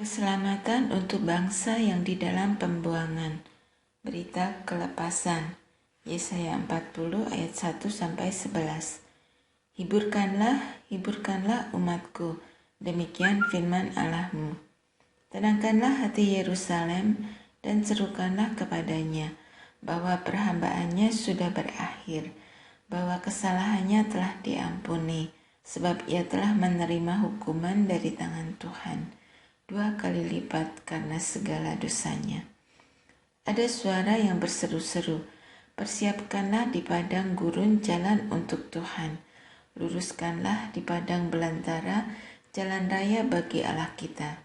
Keselamatan untuk bangsa yang di dalam pembuangan. Berita kelepasan. Yesaya 40 ayat 1-11. Hiburkanlah, hiburkanlah umatku, demikian firman Allahmu. Tenangkanlah hati Yerusalem dan serukanlah kepadanya bahwa perhambaannya sudah berakhir, bahwa kesalahannya telah diampuni, sebab ia telah menerima hukuman dari tangan Tuhan, 2 kali lipat karena segala dosanya. Ada suara yang berseru-seru, persiapkanlah di padang gurun jalan untuk Tuhan, luruskanlah di padang belantara jalan raya bagi Allah kita.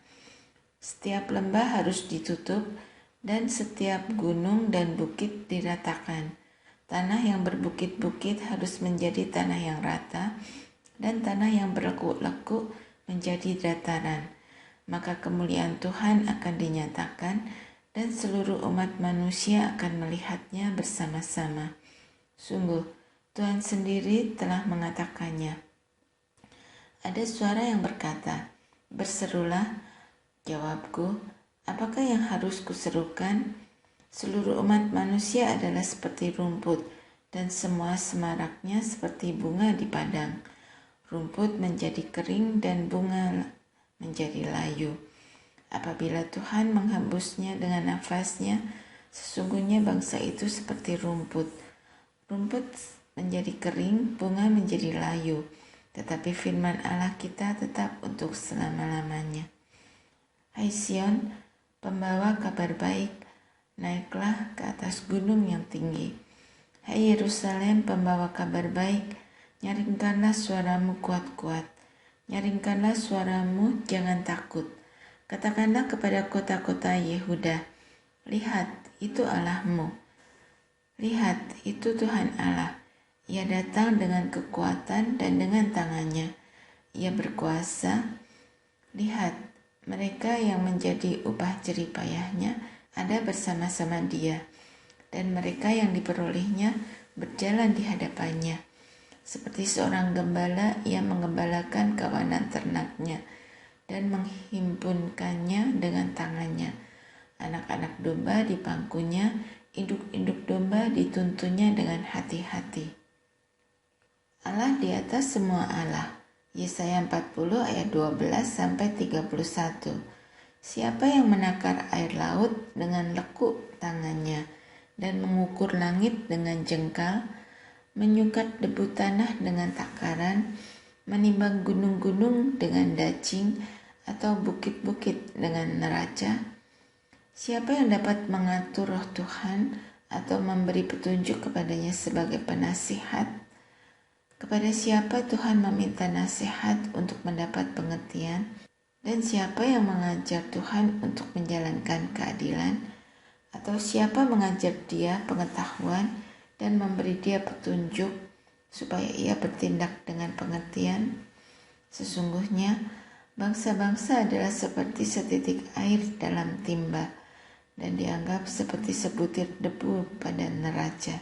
Setiap lembah harus ditutup dan setiap gunung dan bukit diratakan. Tanah yang berbukit-bukit harus menjadi tanah yang rata dan tanah yang berlekuk-lekuk menjadi dataran. Maka kemuliaan Tuhan akan dinyatakan dan seluruh umat manusia akan melihatnya bersama-sama. Sungguh, Tuhan sendiri telah mengatakannya. Ada suara yang berkata, berserulah. Jawabku, apakah yang harus kuserukan? Seluruh umat manusia adalah seperti rumput, dan semua semaraknya seperti bunga di padang. Rumput menjadi kering dan bunga menjadi layu. Apabila Tuhan menghembusnya dengan nafasnya, sesungguhnya bangsa itu seperti rumput. Rumput menjadi kering, bunga menjadi layu, tetapi firman Allah kita tetap untuk selama-lamanya. Hai Sion, pembawa kabar baik, naiklah ke atas gunung yang tinggi. Hai Yerusalem, pembawa kabar baik, nyaringkanlah suaramu kuat-kuat. Nyaringkanlah suaramu, jangan takut. Katakanlah kepada kota-kota Yehuda, lihat, itu Allahmu. Lihat, itu Tuhan Allah. Ia datang dengan kekuatan dan dengan tangannya. Ia berkuasa. Lihat, mereka yang menjadi upah jerih payahnya ada bersama-sama dia, dan mereka yang diperolehnya berjalan di hadapannya. Seperti seorang gembala, ia menggembalakan kawanan ternaknya dan menghimpunkannya dengan tangannya. Anak-anak domba di pangkunya, induk-induk domba dituntunnya dengan hati-hati. Allah di atas semua Allah. Yesaya 40 ayat 12-31. Siapa yang menakar air laut dengan lekuk tangannya dan mengukur langit dengan jengkal, menyukat debu tanah dengan takaran, menimbang gunung-gunung dengan dacing atau bukit-bukit dengan neraca? Siapa yang dapat mengatur roh Tuhan atau memberi petunjuk kepadanya sebagai penasihat? Kepada siapa Tuhan meminta nasihat untuk mendapat pengertian? Dan siapa yang mengajar Tuhan untuk menjalankan keadilan? Atau siapa mengajar dia pengetahuan dan memberi dia petunjuk supaya ia bertindak dengan pengertian? Sesungguhnya bangsa-bangsa adalah seperti setitik air dalam timba dan dianggap seperti sebutir debu pada neraca.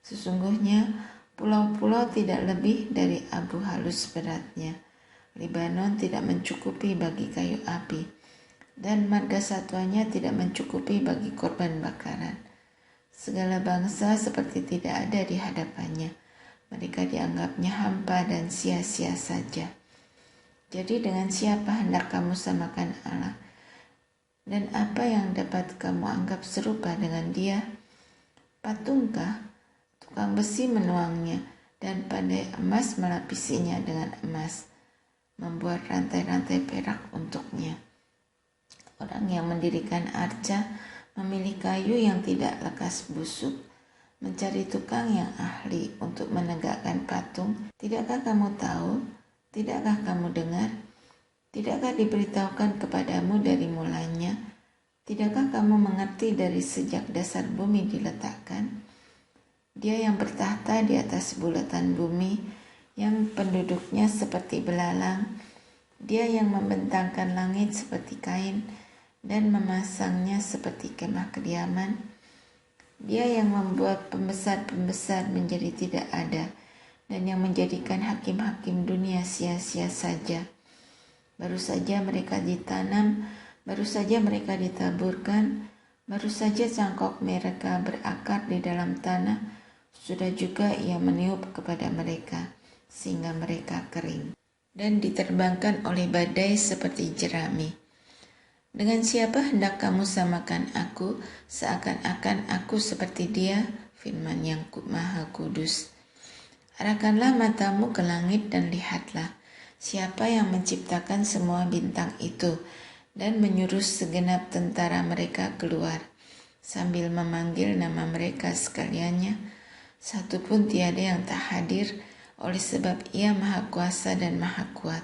Sesungguhnya pulau-pulau tidak lebih dari abu halus beratnya. Libanon tidak mencukupi bagi kayu api, dan marga satwanya tidak mencukupi bagi korban bakaran. Segala bangsa seperti tidak ada di hadapannya. Mereka dianggapnya hampa dan sia-sia saja. Jadi dengan siapa hendak kamu samakan Allah? Dan apa yang dapat kamu anggap serupa dengan dia? Patungkah? Tukang besi menuangnya, dan pandai emas melapisinya dengan emas, membuat rantai-rantai perak untuknya. Orang yang mendirikan arca memilih kayu yang tidak lekas busuk, mencari tukang yang ahli untuk menegakkan patung. Tidakkah kamu tahu? Tidakkah kamu dengar? Tidakkah diberitahukan kepadamu dari mulanya? Tidakkah kamu mengerti dari sejak dasar bumi diletakkan? Dia yang bertahta di atas bulatan bumi, yang penduduknya seperti belalang. Dia yang membentangkan langit seperti kain dan memasangnya seperti kemah kediaman. Dia yang membuat pembesar-pembesar menjadi tidak ada dan yang menjadikan hakim-hakim dunia sia-sia saja. Baru saja mereka ditanam, Baru saja mereka ditaburkan, baru saja cangkok mereka berakar di dalam tanah, sudah juga ia meniup kepada mereka, sehingga mereka kering dan diterbangkan oleh badai seperti jerami. Dengan siapa hendak kamu samakan aku, seakan-akan aku seperti dia, firman yang Maha Kudus. Arahkanlah matamu ke langit dan lihatlah, siapa yang menciptakan semua bintang itu, dan menyuruh segenap tentara mereka keluar, sambil memanggil nama mereka sekaliannya. Satu pun tiada yang tak hadir, oleh sebab ia Maha Kuasa dan Maha Kuat.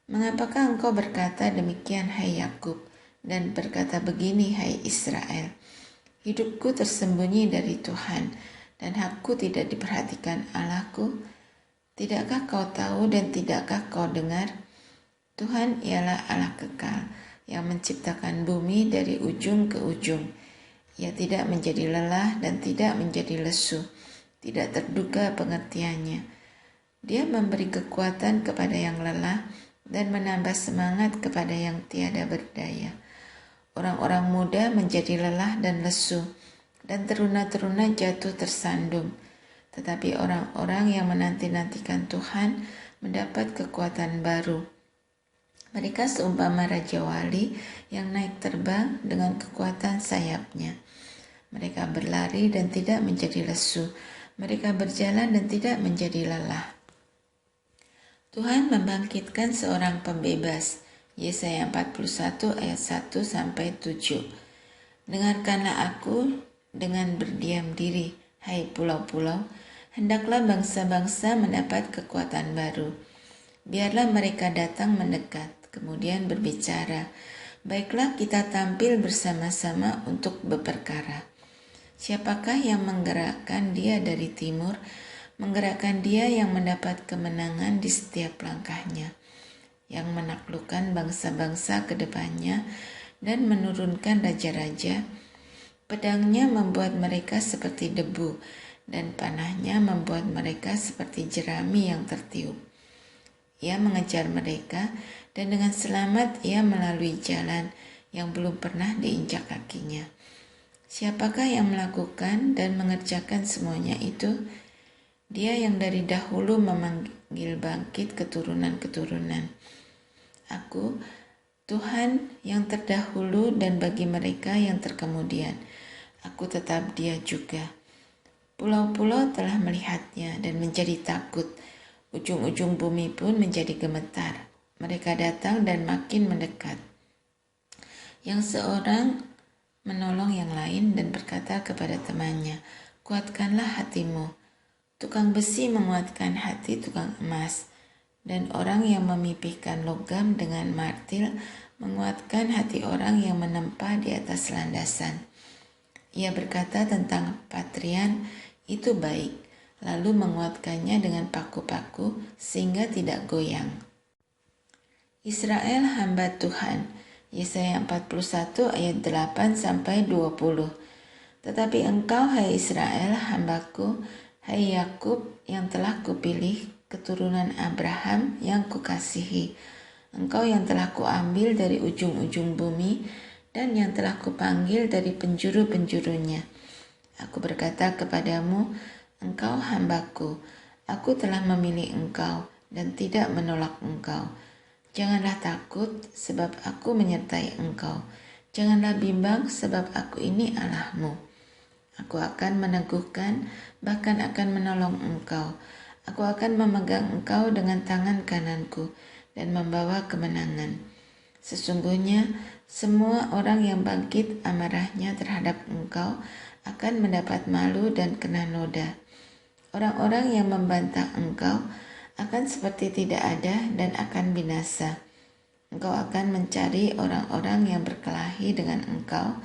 Mengapakah engkau berkata demikian, hai Yakub, dan berkata begini, hai Israel? Hidupku tersembunyi dari Tuhan, dan hakku tidak diperhatikan Allahku. Tidakkah kau tahu dan tidakkah kau dengar? Tuhan ialah Allah kekal, yang menciptakan bumi dari ujung ke ujung. Ia tidak menjadi lelah dan tidak menjadi lesu, tidak terduga pengertiannya. Dia memberi kekuatan kepada yang lelah dan menambah semangat kepada yang tiada berdaya. Orang-orang muda menjadi lelah dan lesu, dan teruna-teruna jatuh tersandung. Tetapi orang-orang yang menanti-nantikan Tuhan mendapat kekuatan baru. Mereka seumpama Raja Wali yang naik terbang dengan kekuatan sayapnya. Mereka berlari dan tidak menjadi lesu. Mereka berjalan dan tidak menjadi lelah. Tuhan membangkitkan seorang pembebas. Yesaya 41 ayat 1-7. Dengarkanlah aku dengan berdiam diri, hai pulau-pulau. Hendaklah bangsa-bangsa mendapat kekuatan baru. Biarlah mereka datang mendekat, kemudian berbicara. Baiklah kita tampil bersama-sama untuk berperkara. Siapakah yang menggerakkan dia dari timur, menggerakkan dia yang mendapat kemenangan di setiap langkahnya, yang menaklukkan bangsa-bangsa ke depannya dan menurunkan raja-raja. Pedangnya membuat mereka seperti debu, dan panahnya membuat mereka seperti jerami yang tertiup. Ia mengejar mereka, dan dengan selamat ia melalui jalan yang belum pernah diinjak kakinya. Siapakah yang melakukan dan mengerjakan semuanya itu? Dia yang dari dahulu memanggil bangkit keturunan-keturunan. Aku, Tuhan yang terdahulu dan bagi mereka yang terkemudian. Aku tetap dia juga. Pulau-pulau telah melihatnya dan menjadi takut. Ujung-ujung bumi pun menjadi gemetar. Mereka datang dan makin mendekat. Yang seorang menolong yang lain dan berkata kepada temannya, kuatkanlah hatimu. Tukang besi menguatkan hati tukang emas, dan orang yang memipihkan logam dengan martil menguatkan hati orang yang menempa di atas landasan. Ia berkata tentang patrian, itu baik, lalu menguatkannya dengan paku-paku sehingga tidak goyang. Israel hamba Tuhan, Yesaya 41 ayat 8-20. Tetapi engkau, hai Israel, hambaku, hai Yakub yang telah kupilih, keturunan Abraham yang kukasihi, engkau yang telah kuambil dari ujung-ujung bumi dan yang telah kupanggil dari penjuru-penjurunya. Aku berkata kepadamu, engkau hambaku, aku telah memilih engkau dan tidak menolak engkau. Janganlah takut sebab aku menyertai engkau. Janganlah bimbang sebab aku ini Allahmu. Aku akan meneguhkan, bahkan akan menolong engkau. Aku akan memegang engkau dengan tangan kananku dan membawa kemenangan. Sesungguhnya semua orang yang bangkit amarahnya terhadap engkau akan mendapat malu dan kena noda. Orang-orang yang membantah engkau akan seperti tidak ada dan akan binasa. Engkau akan mencari orang-orang yang berkelahi dengan engkau,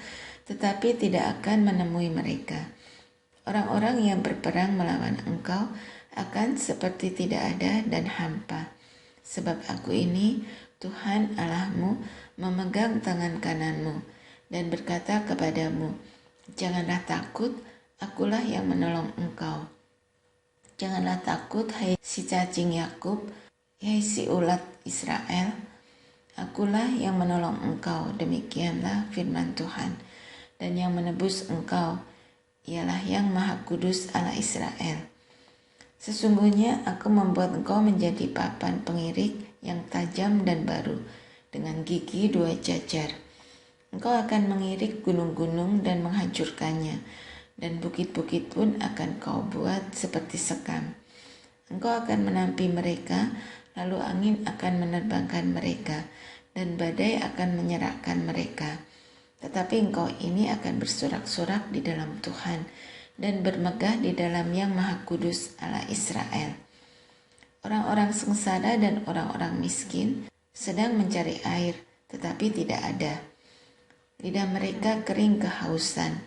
tetapi tidak akan menemui mereka. Orang-orang yang berperang melawan engkau akan seperti tidak ada dan hampa. Sebab aku ini, Tuhan Allahmu, memegang tangan kananmu dan berkata kepadamu, janganlah takut, akulah yang menolong engkau. Janganlah takut, hai si cacing Yakub, hai si ulat Israel. Akulah yang menolong engkau, demikianlah firman Tuhan. Dan yang menebus engkau, ialah yang Maha Kudus Allah Israel. Sesungguhnya aku membuat engkau menjadi papan pengirik yang tajam dan baru, dengan gigi 2 jajar. Engkau akan mengirik gunung-gunung dan menghancurkannya, dan bukit-bukit pun akan kau buat seperti sekam. Engkau akan menampi mereka, lalu angin akan menerbangkan mereka, dan badai akan menyerahkan mereka. Tetapi engkau ini akan bersorak-sorak di dalam Tuhan, dan bermegah di dalam Yang Maha Kudus Allah Israel. Orang-orang sengsara dan orang-orang miskin sedang mencari air, tetapi tidak ada. Lidah mereka kering kehausan,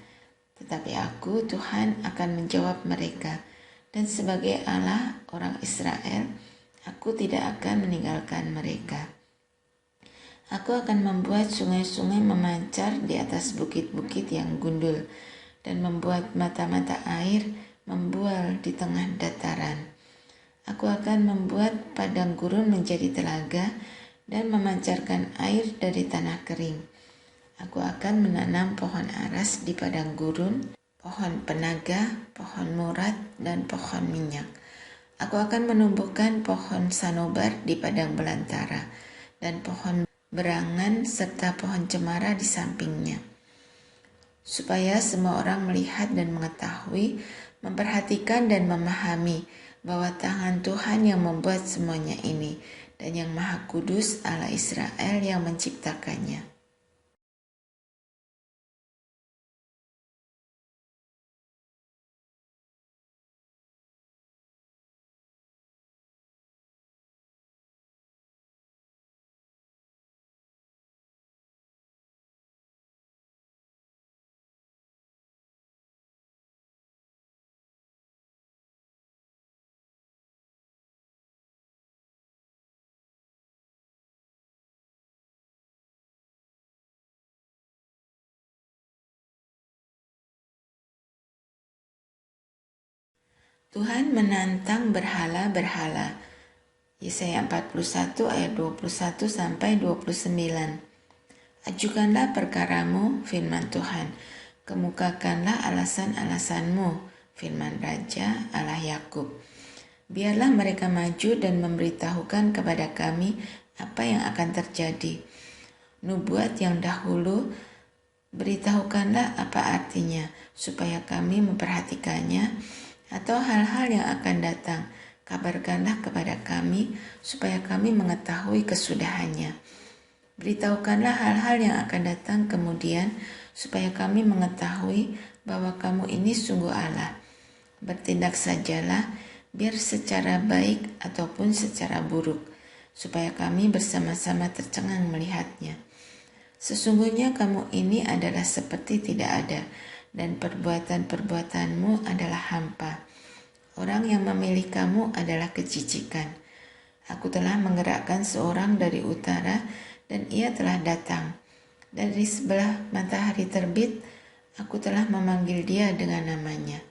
tetapi aku, Tuhan, akan menjawab mereka. Dan sebagai Allah orang Israel, aku tidak akan meninggalkan mereka. Aku akan membuat sungai-sungai memancar di atas bukit-bukit yang gundul, dan membuat mata-mata air membual di tengah dataran. Aku akan membuat padang gurun menjadi telaga, dan memancarkan air dari tanah kering. Aku akan menanam pohon aras di padang gurun, pohon penaga, pohon murad, dan pohon minyak. Aku akan menumbuhkan pohon sanobar di padang belantara, dan pohon berangan serta pohon cemara di sampingnya. Supaya semua orang melihat dan mengetahui, memperhatikan dan memahami bahwa tangan Tuhan yang membuat semuanya ini, dan yang Maha Kudus Allah Israel yang menciptakannya. Tuhan menantang berhala-berhala. Yesaya 41 ayat 21 sampai 29. Ajukanlah perkaramu, firman Tuhan. Kemukakanlah alasan-alasanmu, firman Raja Allah Yakub. Biarlah mereka maju dan memberitahukan kepada kami apa yang akan terjadi. Nubuat yang dahulu, beritahukanlah apa artinya, supaya kami memperhatikannya, atau hal-hal yang akan datang, kabarkanlah kepada kami, supaya kami mengetahui kesudahannya. Beritahukanlah hal-hal yang akan datang kemudian, supaya kami mengetahui bahwa kamu ini sungguh Allah. Bertindak sajalah, biar secara baik ataupun secara buruk, supaya kami bersama-sama tercengang melihatnya. Sesungguhnya kamu ini adalah seperti tidak ada, dan perbuatan-perbuatanmu adalah hampa. Orang yang memilih kamu adalah kecicikan. Aku telah menggerakkan seorang dari utara, dan ia telah datang. Dari sebelah matahari terbit, aku telah memanggil dia dengan namanya.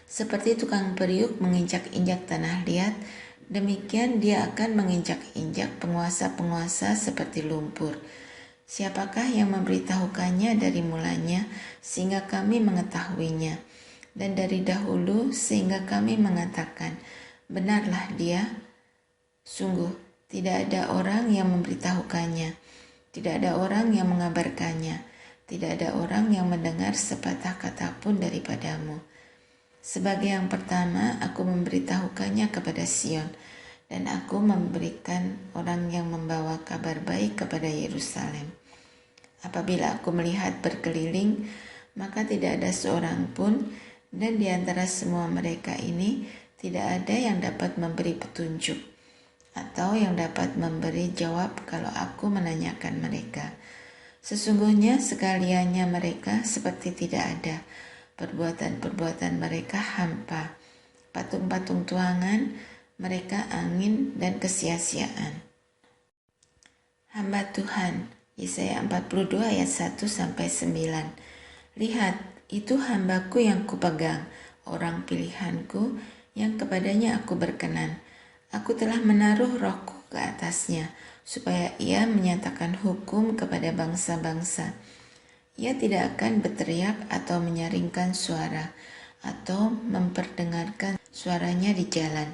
Seperti tukang periuk menginjak-injak tanah liat, demikian dia akan menginjak-injak penguasa-penguasa seperti lumpur. Siapakah yang memberitahukannya dari mulanya, sehingga kami mengetahuinya, dan dari dahulu sehingga kami mengatakan, benarlah dia? Sungguh, tidak ada orang yang memberitahukannya, tidak ada orang yang mengabarkannya, tidak ada orang yang mendengar sepatah kata pun daripadamu. Sebagai yang pertama, aku memberitahukannya kepada Sion, dan aku memberikan orang yang membawa kabar baik kepada Yerusalem. Apabila aku melihat berkeliling, maka tidak ada seorang pun, dan di antara semua mereka ini tidak ada yang dapat memberi petunjuk, atau yang dapat memberi jawab kalau aku menanyakan mereka. Sesungguhnya sekaliannya mereka seperti tidak ada, perbuatan-perbuatan mereka hampa, patung-patung tuangan, mereka angin dan kesia-siaan. Hamba Tuhan, Yesaya 42 ayat 1-9. Lihat, itu hambaku yang kupegang, orang pilihanku yang kepadanya aku berkenan. Aku telah menaruh rohku ke atasnya, supaya ia menyatakan hukum kepada bangsa-bangsa. Ia tidak akan berteriak atau menyaringkan suara, atau memperdengarkan suaranya di jalan.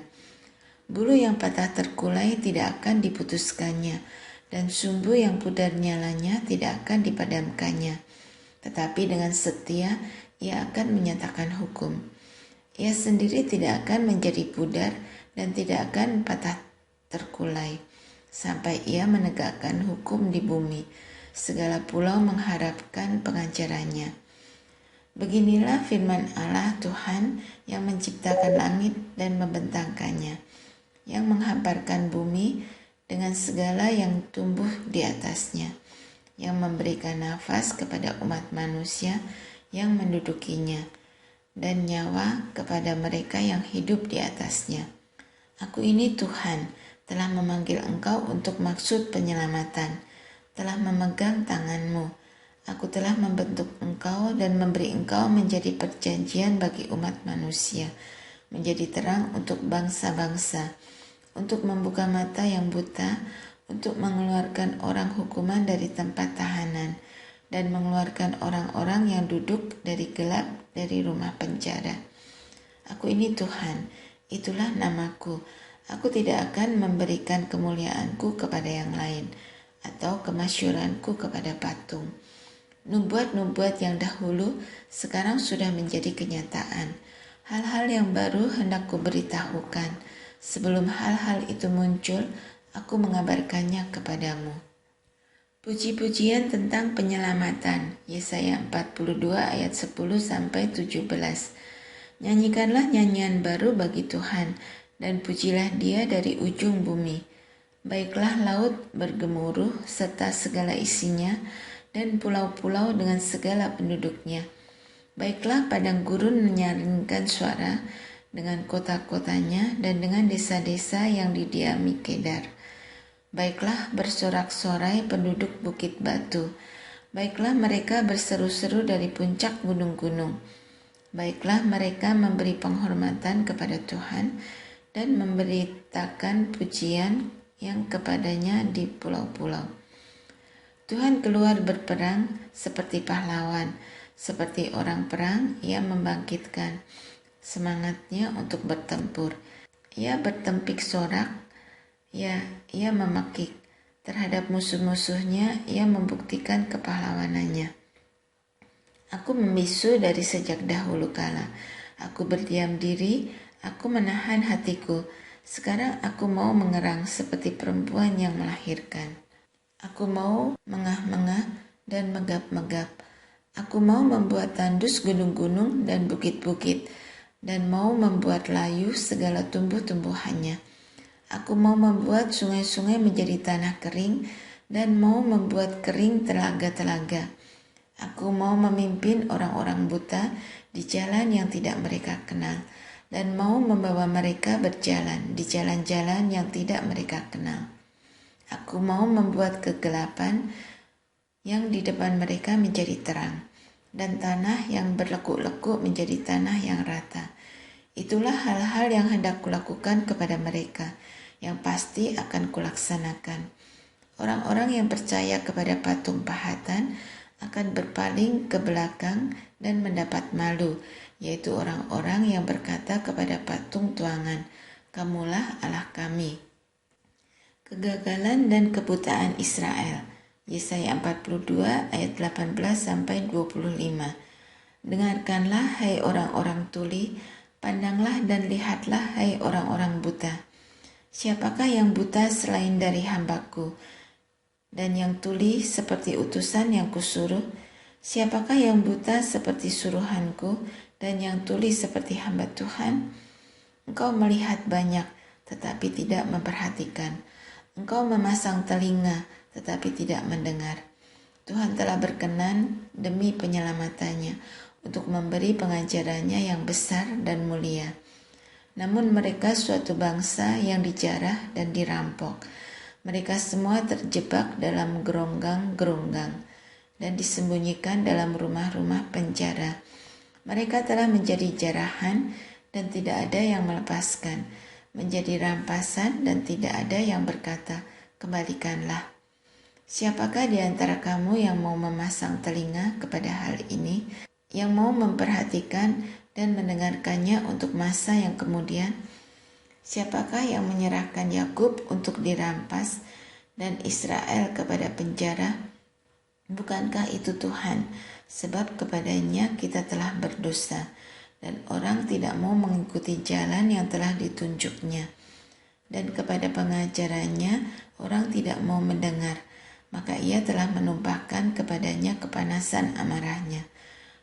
Bulu yang patah terkulai tidak akan diputuskannya, dan sumbu yang pudar nyalanya tidak akan dipadamkannya. Tetapi dengan setia ia akan menyatakan hukum. Ia sendiri tidak akan menjadi pudar dan tidak akan patah terkulai, sampai ia menegakkan hukum di bumi. Segala pulau mengharapkan pengajarannya. Beginilah firman Allah Tuhan yang menciptakan langit dan membentangkannya, yang menghamparkan bumi dengan segala yang tumbuh di atasnya, yang memberikan nafas kepada umat manusia yang mendudukinya, dan nyawa kepada mereka yang hidup di atasnya. Aku ini Tuhan, telah memanggil engkau untuk maksud penyelamatan, telah memegang tanganmu. Aku telah membentuk engkau dan memberi engkau menjadi perjanjian bagi umat manusia, menjadi terang untuk bangsa-bangsa, untuk membuka mata yang buta, untuk mengeluarkan orang hukuman dari tempat tahanan, dan mengeluarkan orang-orang yang duduk dari gelap dari rumah penjara. Aku ini Tuhan, itulah namaku. Aku tidak akan memberikan kemuliaanku kepada yang lain, atau kemasyuranku kepada patung. Nubuat-nubuat yang dahulu sekarang sudah menjadi kenyataan. Hal-hal yang baru hendak kuberitahukan. Sebelum hal-hal itu muncul, aku mengabarkannya kepadamu. Puji-pujian tentang penyelamatan. Yesaya 42 ayat 10-17. Nyanyikanlah nyanyian baru bagi Tuhan, dan pujilah Dia dari ujung bumi. Baiklah laut bergemuruh serta segala isinya, dan pulau-pulau dengan segala penduduknya. Baiklah padang gurun menyaringkan suara dengan kota-kotanya dan dengan desa-desa yang didiami Kedar. Baiklah bersorak-sorai penduduk bukit batu. Baiklah mereka berseru-seru dari puncak gunung-gunung. Baiklah mereka memberi penghormatan kepada Tuhan dan memberitakan pujian yang kepadanya di pulau-pulau. Tuhan keluar berperang seperti pahlawan, seperti orang perang. Ia membangkitkan semangatnya untuk bertempur. Ia bertempik sorak, ia memekik terhadap musuh-musuhnya. Ia membuktikan kepahlawanannya. Aku membisu dari sejak dahulu kala. Aku berdiam diri, aku menahan hatiku. Sekarang aku mau mengerang seperti perempuan yang melahirkan. Aku mau mengah-mengah dan megap-megap. Aku mau membuat tandus gunung-gunung dan bukit-bukit, dan mau membuat layu segala tumbuh-tumbuhannya. Aku mau membuat sungai-sungai menjadi tanah kering, dan mau membuat kering telaga-telaga. Aku mau memimpin orang-orang buta di jalan yang tidak mereka kenal, dan mau membawa mereka berjalan di jalan-jalan yang tidak mereka kenal. Aku mau membuat kegelapan yang di depan mereka menjadi terang, dan tanah yang berlekuk-lekuk menjadi tanah yang rata. Itulah hal-hal yang hendak kulakukan kepada mereka, yang pasti akan kulaksanakan. Orang-orang yang percaya kepada patung pahatan akan berpaling ke belakang dan mendapat malu, yaitu orang-orang yang berkata kepada patung tuangan, "Kamulah Allah kami." Kegagalan dan kebutaan Israel. Yesaya 42 ayat 18-25. Dengarkanlah hai orang-orang tuli, pandanglah dan lihatlah hai orang-orang buta. Siapakah yang buta selain dari hambaku, dan yang tuli seperti utusan yang kusuruh? Siapakah yang buta seperti suruhanku, dan yang tuli seperti hamba Tuhan? Engkau melihat banyak, tetapi tidak memperhatikan. Engkau memasang telinga, tetapi tidak mendengar. Tuhan telah berkenan demi penyelamatannya, untuk memberi pengajarannya yang besar dan mulia. Namun mereka suatu bangsa yang dijarah dan dirampok. Mereka semua terjebak dalam geronggang-geronggang dan disembunyikan dalam rumah-rumah penjara. Mereka telah menjadi jarahan dan tidak ada yang melepaskan. menjadi rampasan dan tidak ada yang berkata, kembalikanlah. Siapakah di antara kamu yang mau memasang telinga kepada hal ini, yang mau memperhatikan dan mendengarkannya untuk masa yang kemudian? Siapakah yang menyerahkan Yakub untuk dirampas dan Israel kepada penjara? Bukankah itu Tuhan? Sebab kepadanya kita telah berdosa, dan orang tidak mau mengikuti jalan yang telah ditunjuknya. Dan kepada pengajarannya orang tidak mau mendengar, maka ia telah menumpahkan kepadanya kepanasan amarahnya.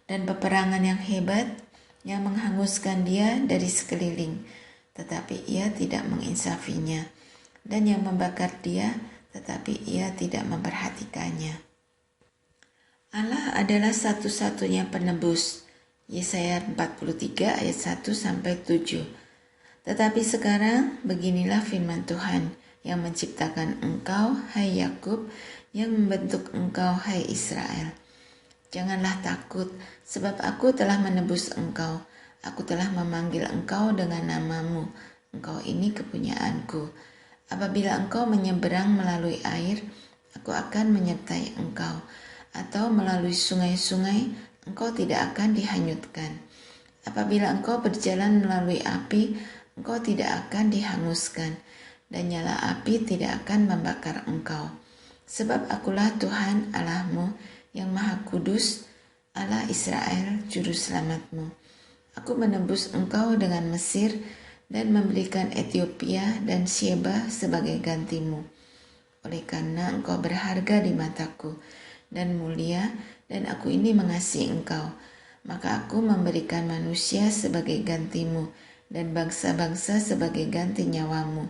Dan peperangan yang hebat yang menghanguskan dia dari sekeliling, tetapi ia tidak menginsafinya. Dan yang membakar dia, tetapi ia tidak memperhatikannya. Allah adalah satu-satunya penebus. Yesaya 43 ayat 1-7. Tetapi sekarang beginilah firman Tuhan yang menciptakan engkau, hai Yakub, yang membentuk engkau, hai Israel. Janganlah takut, sebab aku telah menebus engkau. Aku telah memanggil engkau dengan namamu. Engkau ini kepunyaanku. Apabila engkau menyeberang melalui air, aku akan menyertai engkau. Atau melalui sungai-sungai, engkau tidak akan dihanyutkan. Apabila engkau berjalan melalui api, engkau tidak akan dihanguskan, dan nyala api tidak akan membakar engkau. Sebab akulah Tuhan Allahmu yang Maha Kudus, Allah Israel, Juru Selamatmu. Aku menebus engkau dengan Mesir dan memberikan Ethiopia dan Sheba sebagai gantimu. Oleh karena engkau berharga di mataku dan mulia, dan aku ini mengasihi engkau, maka aku memberikan manusia sebagai gantimu dan bangsa-bangsa sebagai ganti nyawamu.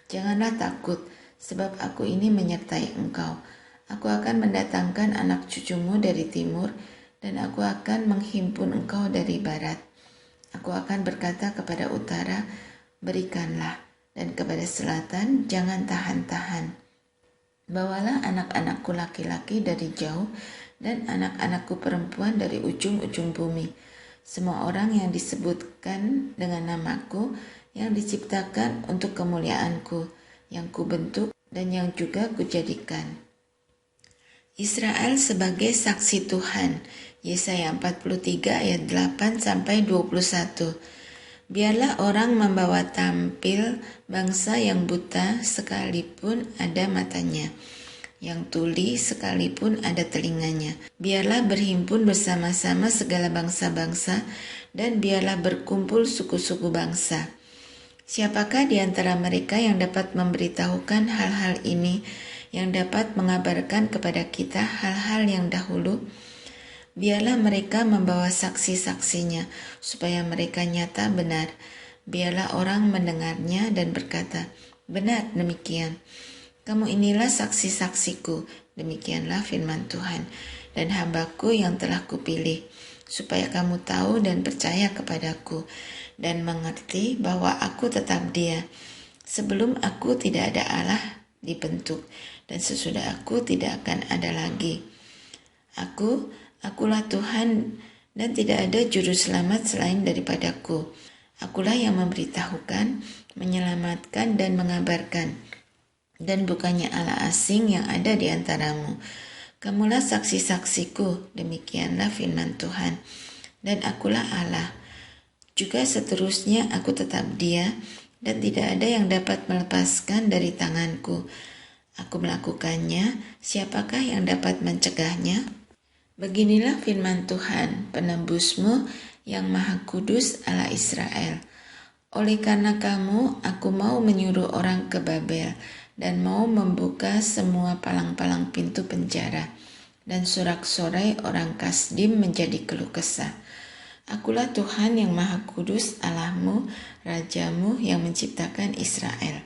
Janganlah takut, sebab aku ini menyertai engkau. Aku akan mendatangkan anak cucumu dari timur, dan aku akan menghimpun engkau dari barat. Aku akan berkata kepada utara, berikanlah, dan kepada selatan, jangan tahan-tahan. Bawalah anak-anakku laki-laki dari jauh, dan anak-anakku perempuan dari ujung-ujung bumi. Semua orang yang disebutkan dengan namaku, yang diciptakan untuk kemuliaanku, yang kubentuk dan yang juga kujadikan. Israel sebagai saksi Tuhan. Yesaya 43 ayat 8-21. Biarlah orang membawa tampil bangsa yang buta sekalipun ada matanya, yang tuli sekalipun ada telinganya. Biarlah berhimpun bersama-sama segala bangsa-bangsa, dan biarlah berkumpul suku-suku bangsa. Siapakah di antara mereka yang dapat memberitahukan hal-hal ini, yang dapat mengabarkan kepada kita hal-hal yang dahulu? Biarlah mereka membawa saksi-saksinya, supaya mereka nyata benar. Biarlah orang mendengarnya dan berkata, benar demikian. Kamu inilah saksi-saksiku, demikianlah firman Tuhan, dan hambaku yang telah kupilih, supaya kamu tahu dan percaya kepadaku, dan mengerti bahwa aku tetap Dia. Sebelum aku tidak ada Allah dibentuk, dan sesudah aku tidak akan ada lagi. Akulah Tuhan, dan tidak ada juru selamat selain daripadaku. Akulah yang memberitahukan, menyelamatkan, dan mengabarkan, dan bukannya Allah asing yang ada di antaramu. Kamulah saksi-saksiku, demikianlah firman Tuhan, dan akulah Allah. Juga seterusnya aku tetap Dia, dan tidak ada yang dapat melepaskan dari tanganku. Aku melakukannya, siapakah yang dapat mencegahnya? Beginilah firman Tuhan, penebusmu yang Maha Kudus, Allah Israel. Oleh karena kamu, aku mau menyuruh orang ke Babel, dan mau membuka semua palang-palang pintu penjara, dan sorak-sorai orang Kasdim menjadi keluh kesah. Akulah Tuhan yang Maha Kudus, Allahmu, Rajamu yang menciptakan Israel.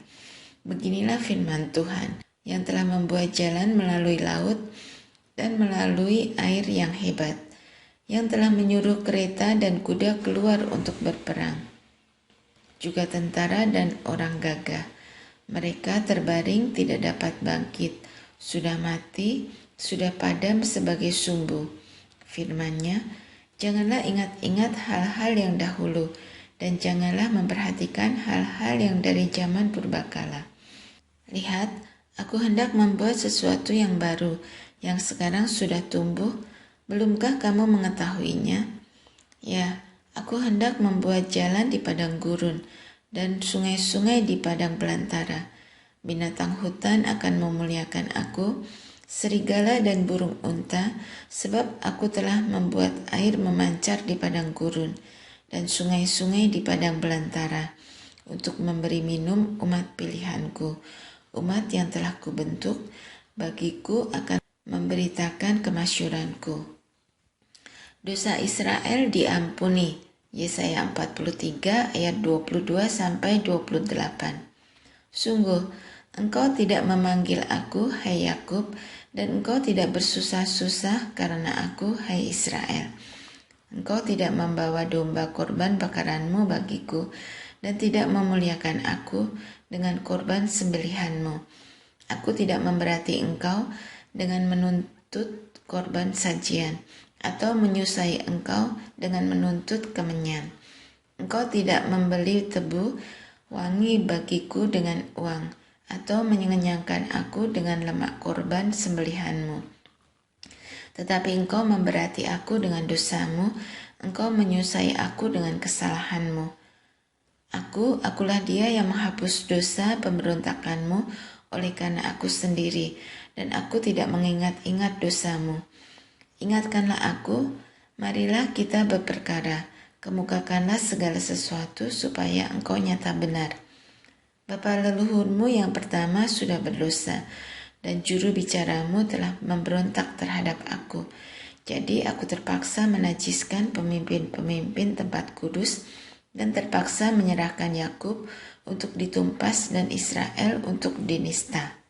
Beginilah firman Tuhan, yang telah membuat jalan melalui laut dan melalui air yang hebat, yang telah menyuruh kereta dan kuda keluar untuk berperang, juga tentara dan orang gagah. Mereka terbaring tidak dapat bangkit, sudah mati, sudah padam sebagai sumbu. Firman-Nya, janganlah ingat-ingat hal-hal yang dahulu, dan janganlah memperhatikan hal-hal yang dari zaman purbakala. Lihat, aku hendak membuat sesuatu yang baru, yang sekarang sudah tumbuh. Belumkah kamu mengetahuinya? Ya, aku hendak membuat jalan di padang gurun dan sungai-sungai di padang belantara. Binatang hutan akan memuliakan aku, serigala dan burung unta, sebab aku telah membuat air memancar di padang gurun dan sungai-sungai di padang belantara, untuk memberi minum umat pilihanku, umat yang telah kubentuk. Bagiku akan memberitakan kemasyuranku. Dosa Israel diampuni. Yesaya 43 ayat 22-28. Sungguh, engkau tidak memanggil aku, hai Yakub, dan engkau tidak bersusah-susah karena aku, hai Israel. Engkau tidak membawa domba korban bakaranmu bagiku, dan tidak memuliakan aku dengan korban sembelihanmu. Aku tidak memberati engkau dengan menuntut korban sajian, atau menyusai engkau dengan menuntut kemenyan. Engkau tidak membeli tebu wangi bagiku dengan uang, atau mengenyangkan aku dengan lemak korban sembelihanmu. Tetapi engkau memberati aku dengan dosamu, engkau menyusai aku dengan kesalahanmu. Akulah dia yang menghapus dosa pemberontakanmu oleh karena aku sendiri, dan aku tidak mengingat-ingat dosamu. Ingatkanlah aku, marilah kita berperkara, kemukakanlah segala sesuatu supaya engkau nyata benar. Bapa leluhurmu yang pertama sudah berdosa, dan juru bicaramu telah memberontak terhadap aku. Jadi aku terpaksa menajiskan pemimpin-pemimpin tempat kudus, dan terpaksa menyerahkan Yakub untuk ditumpas dan Israel untuk dinista.